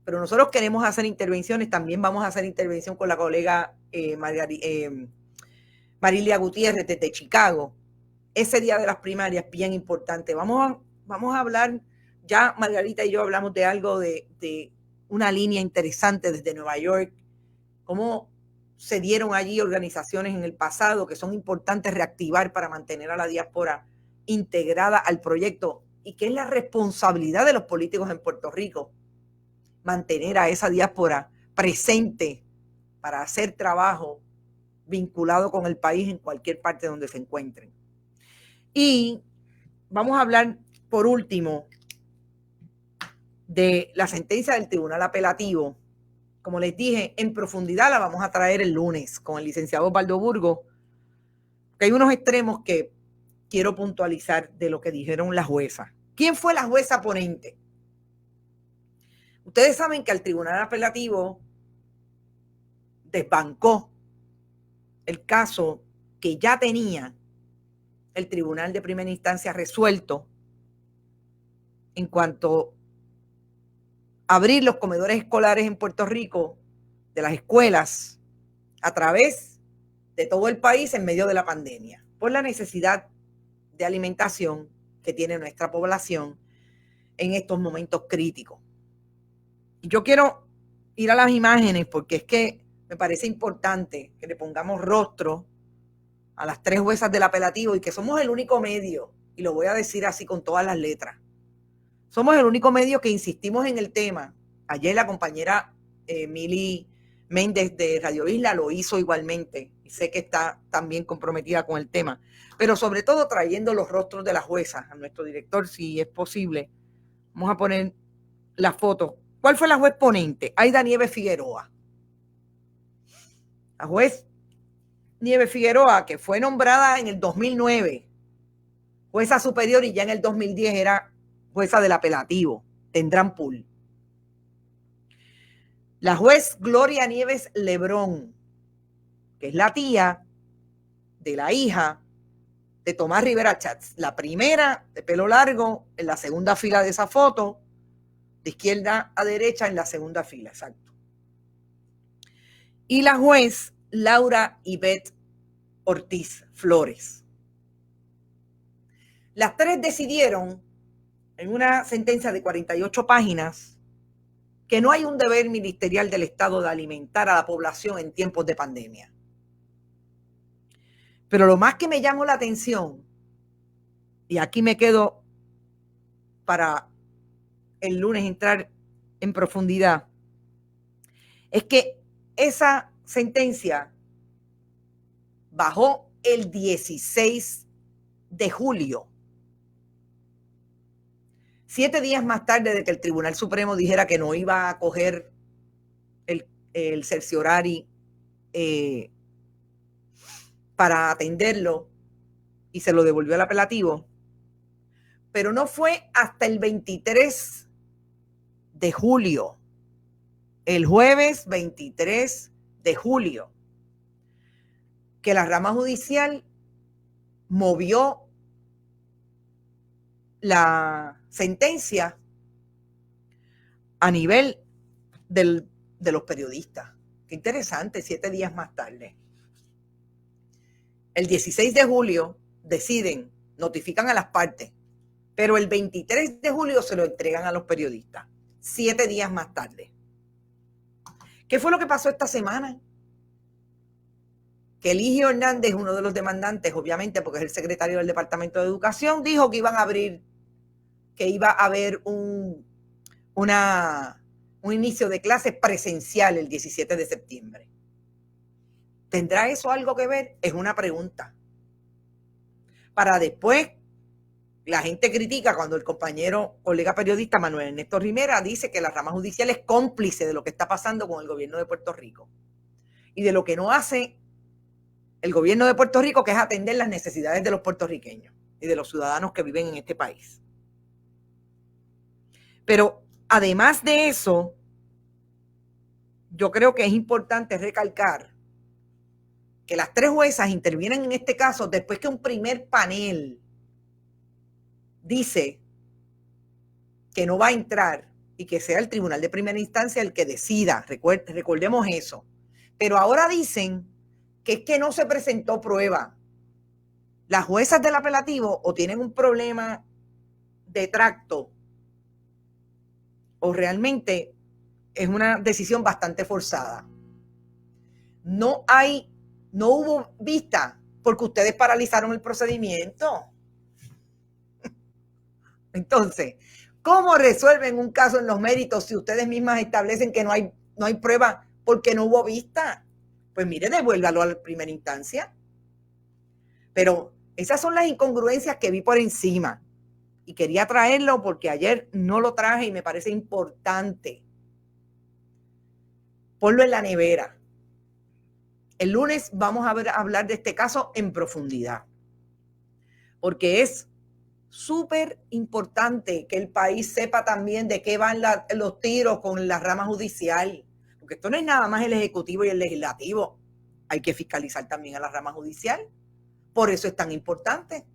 pero nosotros queremos hacer intervenciones. También vamos a hacer intervención con la colega Marilia Gutiérrez desde Chicago. Ese día de las primarias es bien importante. Vamos a hablar, ya Margarita y yo hablamos de algo de una línea interesante desde Nueva York, cómo se dieron allí organizaciones en el pasado que son importantes reactivar para mantener a la diáspora integrada al proyecto y que es la responsabilidad de los políticos en Puerto Rico mantener a esa diáspora presente para hacer trabajo vinculado con el país en cualquier parte donde se encuentren. Y vamos a hablar, por último, de la sentencia del Tribunal Apelativo. Como les dije, en profundidad la vamos a traer el lunes con el licenciado Osvaldo Burgos, que hay unos extremos que quiero puntualizar de lo que dijeron las juezas. ¿Quién fue la jueza ponente? Ustedes saben que al Tribunal Apelativo desbancó el caso que ya tenía el Tribunal de Primera Instancia resuelto en cuanto a abrir los comedores escolares en Puerto Rico de las escuelas a través de todo el país en medio de la pandemia, por la necesidad de alimentación que tiene nuestra población en estos momentos críticos. Y yo quiero ir a las imágenes porque es que me parece importante que le pongamos rostro a las 3 juezas del apelativo y que somos el único medio, y lo voy a decir así con todas las letras, somos el único medio que insistimos en el tema. Ayer la compañera Mili Méndez de Radio Isla lo hizo igualmente, y sé que está también comprometida con el tema, pero sobre todo trayendo los rostros de las juezas. A nuestro director, si es posible, vamos a poner la foto. ¿Cuál fue la juez ponente? Aida Nieves Figueroa. La juez Nieves Figueroa, que fue nombrada en el 2009 jueza superior y ya en el 2010 era jueza del apelativo, tendrán pool. La juez Gloria Nieves Lebrón, que es la tía de la hija de Tomás Rivera Chats, la primera de pelo largo en la segunda fila de esa foto, de izquierda a derecha en la segunda fila, exacto. Y la juez Laura Ivette Ortiz Flores. Las 3 decidieron en una sentencia de 48 páginas que no hay un deber ministerial del Estado de alimentar a la población en tiempos de pandemia. Pero lo más que me llamó la atención, y aquí me quedo para el lunes entrar en profundidad, es que esa sentencia bajó el 16 de julio, 7 días más tarde de que el Tribunal Supremo dijera que no iba a coger el cerciorari para atenderlo y se lo devolvió al apelativo. Pero no fue hasta el 23 de julio, el jueves 23 de julio, que la rama judicial movió la sentencia a nivel de los periodistas. Qué interesante, 7 días más tarde. El 16 de julio deciden, notifican a las partes, pero el 23 de julio se lo entregan a los periodistas, 7 días más tarde. ¿Qué fue lo que pasó esta semana? Que Eligio Hernández, uno de los demandantes, obviamente porque es el secretario del Departamento de Educación, dijo que iban a abrir, que iba a haber un inicio de clases presencial el 17 de septiembre. ¿Tendrá eso algo que ver? Es una pregunta. Para después, la gente critica cuando el colega periodista Manuel Ernesto Rivera dice que la rama judicial es cómplice de lo que está pasando con el gobierno de Puerto Rico y de lo que no hace el gobierno de Puerto Rico, que es atender las necesidades de los puertorriqueños y de los ciudadanos que viven en este país. Pero además de eso, yo creo que es importante recalcar que las 3 juezas intervienen en este caso después que un primer panel dice que no va a entrar y que sea el Tribunal de Primera Instancia el que decida. Recordemos eso. Pero ahora dicen que es que no se presentó prueba. Las juezas del apelativo o tienen un problema de tracto o realmente es una decisión bastante forzada. No hubo vista porque ustedes paralizaron el procedimiento. Entonces, ¿cómo resuelven un caso en los méritos si ustedes mismas establecen que no hay prueba porque no hubo vista? Pues mire, devuélvalo a la primera instancia. Pero esas son las incongruencias que vi por encima y quería traerlo porque ayer no lo traje y me parece importante. Ponlo en la nevera. El lunes vamos a hablar de este caso en profundidad, porque es súper importante que el país sepa también de qué van los tiros con la rama judicial, porque esto no es nada más el Ejecutivo y el Legislativo, hay que fiscalizar también a la rama judicial. Por eso es tan importante.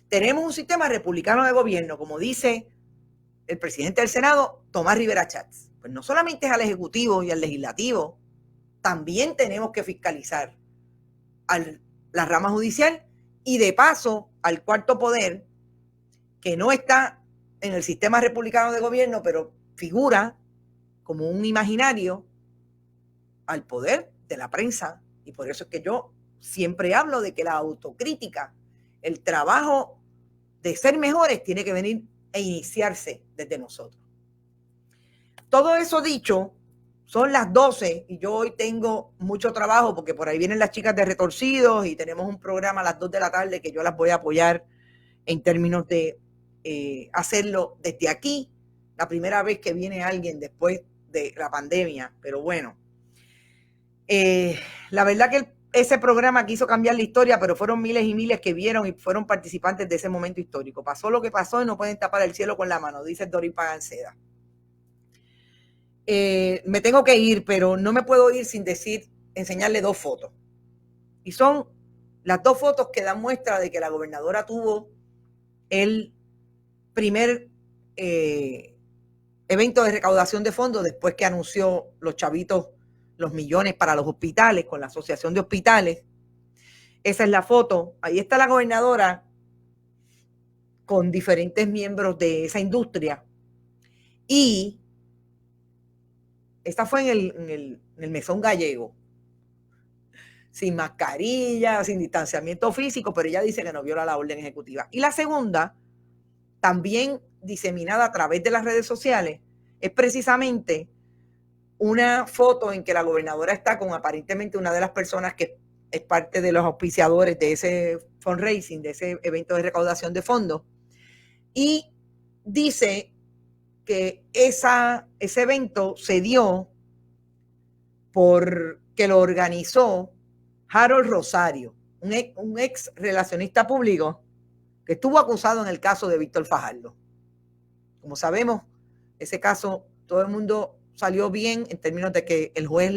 Tenemos un sistema republicano de gobierno, como dice el presidente del Senado, Tomás Rivera Chats. Pues no solamente es al Ejecutivo y al Legislativo, también tenemos que fiscalizar a la rama judicial y de paso al cuarto poder, que no está en el sistema republicano de gobierno, pero figura como un imaginario al poder de la prensa. Y por eso es que yo siempre hablo de que la autocrítica, el trabajo de ser mejores tiene que venir e iniciarse desde nosotros. Todo eso dicho, son las 12 y yo hoy tengo mucho trabajo porque por ahí vienen las chicas de Retorcidos y tenemos un programa a las 2 de la tarde que yo las voy a apoyar en términos de hacerlo desde aquí. La primera vez que viene alguien después de la pandemia, pero bueno. La verdad que ese programa quiso cambiar la historia, pero fueron miles y miles que vieron y fueron participantes de ese momento histórico. Pasó lo que pasó y no pueden tapar el cielo con la mano, dice Dorín Paganceda. Me tengo que ir, pero no me puedo ir sin enseñarle 2 fotos. Y son las 2 fotos que dan muestra de que la gobernadora tuvo el primer evento de recaudación de fondos después que anunció los chavitos, los millones para los hospitales con la Asociación de Hospitales. Esa es la foto. Ahí está la gobernadora con diferentes miembros de esa industria. Y esta fue en el Mesón Gallego, sin mascarilla, sin distanciamiento físico, pero ella dice que no viola la orden ejecutiva. Y la segunda, también diseminada a través de las redes sociales, es precisamente una foto en que la gobernadora está con aparentemente una de las personas que es parte de los auspiciadores de ese fundraising, de ese evento de recaudación de fondos, y dice que ese evento se dio porque lo organizó Harold Rosario, un ex relacionista público que estuvo acusado en el caso de Víctor Fajardo. Como sabemos, ese caso todo el mundo salió bien en términos de que el juez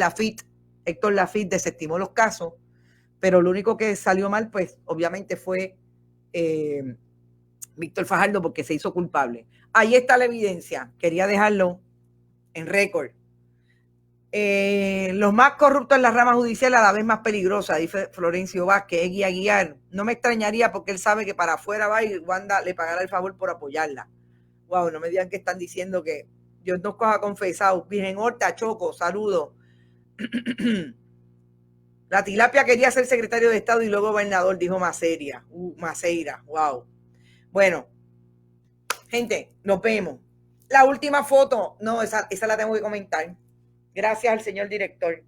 Héctor Laffitte, desestimó los casos, pero lo único que salió mal, pues obviamente fue Víctor Fajardo porque se hizo culpable. Ahí está la evidencia, quería dejarlo en récord. Los más corruptos en la rama judicial a la vez más peligrosa, dice Florencio Vázquez, es guiar. No me extrañaría porque él sabe que para afuera va y Wanda le pagará el favor por apoyarla. Wow, no me digan que están diciendo que Dios nos coja confesado. Virgen Horta, Choco, saludos. La tilapia quería ser secretario de Estado y luego gobernador, dijo Maceira. Maceira, wow. Bueno, gente, nos vemos. La última foto, no, esa la tengo que comentar. Gracias al señor director.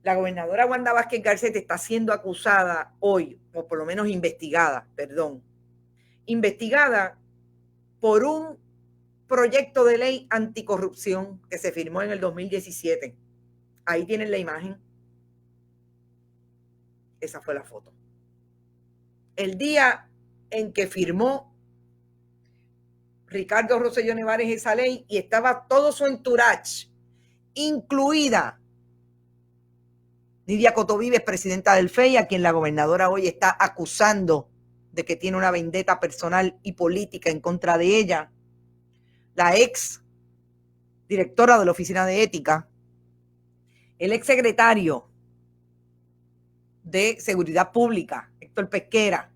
La gobernadora Wanda Vázquez Garcet está siendo acusada hoy, o por lo menos investigada por un proyecto de ley anticorrupción que se firmó en el 2017. Ahí tienen la imagen. Esa fue la foto. El día en que firmó Ricardo Rosselló Nevares esa ley y estaba todo su entourage, incluida Nidia Cotovives, presidenta del FEI, a quien la gobernadora hoy está acusando de que tiene una vendetta personal y política en contra de ella. La ex directora de la Oficina de Ética, el ex secretario de Seguridad Pública, Héctor Pesquera.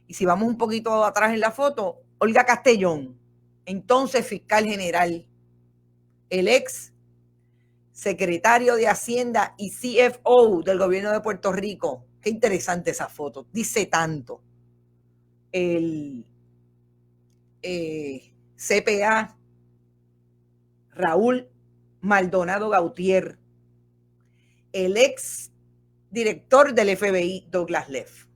Y si vamos un poquito atrás en la foto, Olga Castellón, entonces fiscal general, el ex secretario de Hacienda y CFO del gobierno de Puerto Rico. Qué interesante esa foto, dice tanto. El CPA Raúl Maldonado Gautier, el ex director del FBI Douglas Leff.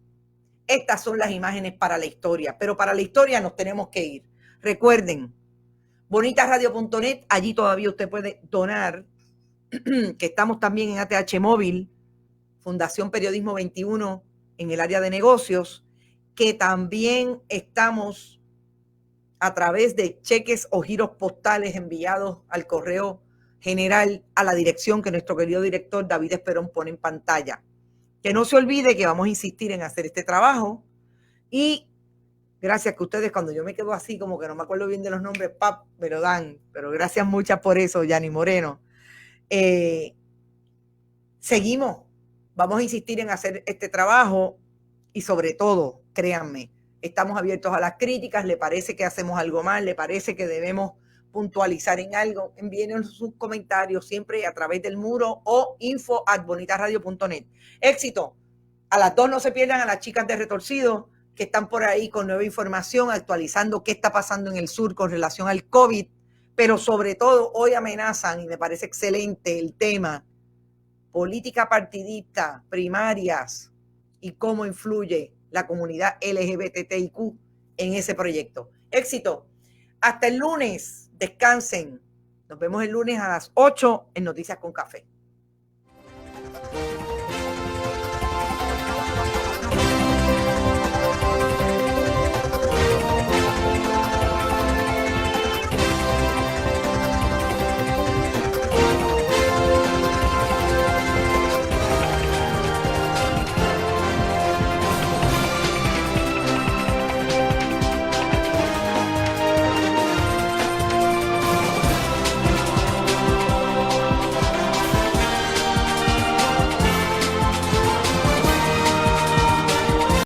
Estas son las imágenes para la historia, pero para la historia nos tenemos que ir. Recuerden, bonitasradio.net, allí todavía usted puede donar, que estamos también en ATH Móvil, Fundación Periodismo 21 en el área de negocios, que también estamos a través de cheques o giros postales enviados al correo general a la dirección que nuestro querido director David Esperón pone en pantalla. Que no se olvide que vamos a insistir en hacer este trabajo y gracias que ustedes, cuando yo me quedo así como que no me acuerdo bien de los nombres, me lo dan, pero gracias muchas por eso, Yanni Moreno. Seguimos, vamos a insistir en hacer este trabajo y sobre todo, créanme, estamos abiertos a las críticas. ¿Le parece que hacemos algo mal? ¿Le parece que debemos puntualizar en algo? Envíenos sus comentarios siempre a través del muro o info@bonitasradio.net. Éxito. A las 2 no se pierdan a las chicas de Retorcido, que están por ahí con nueva información, actualizando qué está pasando en el sur con relación al COVID, pero sobre todo hoy amenazan, y me parece excelente el tema, política partidista, primarias y cómo influye la comunidad LGBTIQ en ese proyecto. Éxito. Hasta el lunes. Descansen. Nos vemos el lunes a las 8 en Noticias con Café.